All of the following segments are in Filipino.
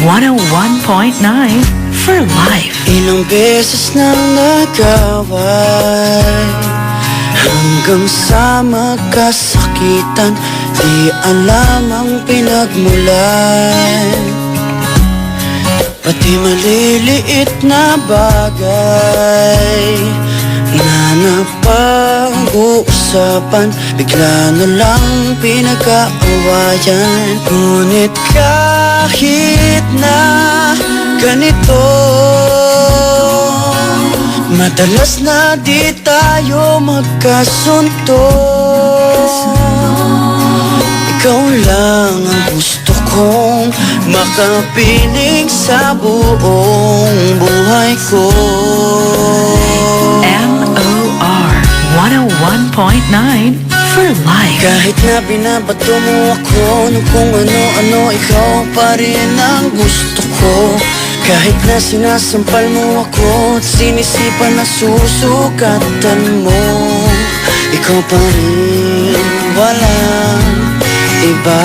101.9 for life. Ilang beses nang nag-away hanggang sa magkasakitan, di alam ang pinagmulan. Pati maliliit na bagay na napag-uusapan, bigla na lang pinag-aawayan. Ngunit kahit na ganito, madalas na di tayo magkasundo. Ikaw lang ang gusto kong makapiling sa buong buhay ko. MOR 101.9 for life. Kahit na binabato mo ako ng kung ano-ano, ikaw pa rin ang gusto ko. Kahit na sinasampal mo ako at sinisipan na susukatan mo, ikaw pa rin, walang iba.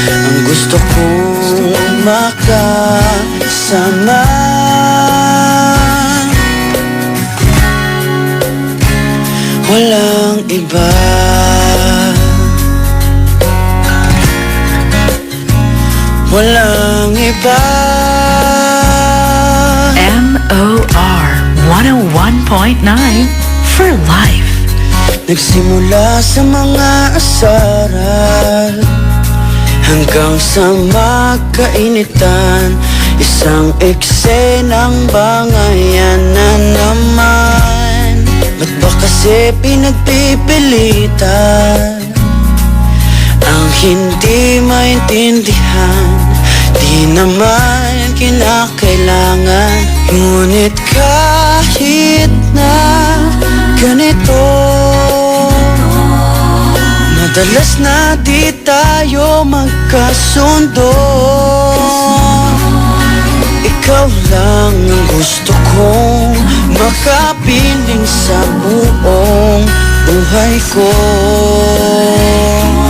Ang gusto kong makasama, walang iba. Walang iba. MOR 101.9 for life. Nagsimula sa mga asaran hanggang sa magkainitan, isang eksenang bangayan na naman. Ba't ba kasi pinagpipilitan ang hindi maintindihan? Di naman kinakailangan. Ngunit kahit na ganito, madalas na di tayo magkasundo. Ikaw lang ang gusto kong makapiling sa buong buhay ko.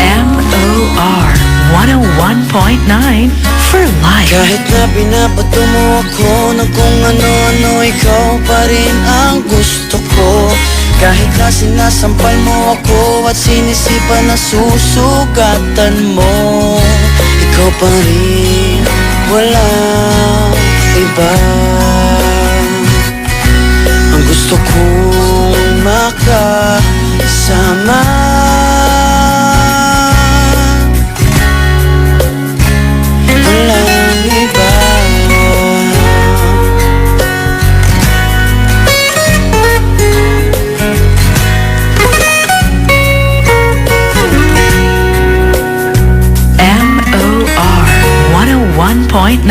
MOR 101.9 for life. Kahit na binabato mo ako ng kung ano-ano, ikaw pa rin ang gusto ko. Kahit na sinasampal mo ako at sinisipan na susukatan mo, ikaw pa rin, walang iba. Ang gusto kong makasama, walang iba. MOR 101.9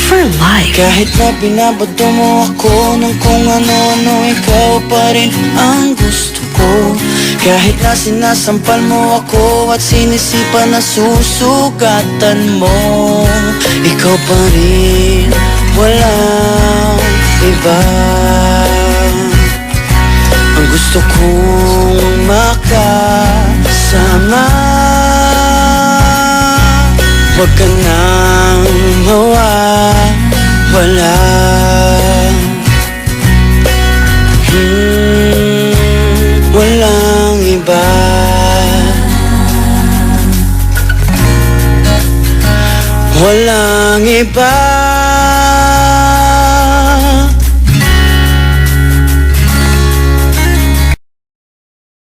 for life. Kahit na binabato mo ako ng kung ano-ano, ikaw pa rin ang gusto ko. Kahit na sinasampal mo ako at sinisipan na susukatan mo, ikaw pa rin, walang iba. Ang gusto kong makasama, huwag ka nang mawawala. Walang iba. Walang iba.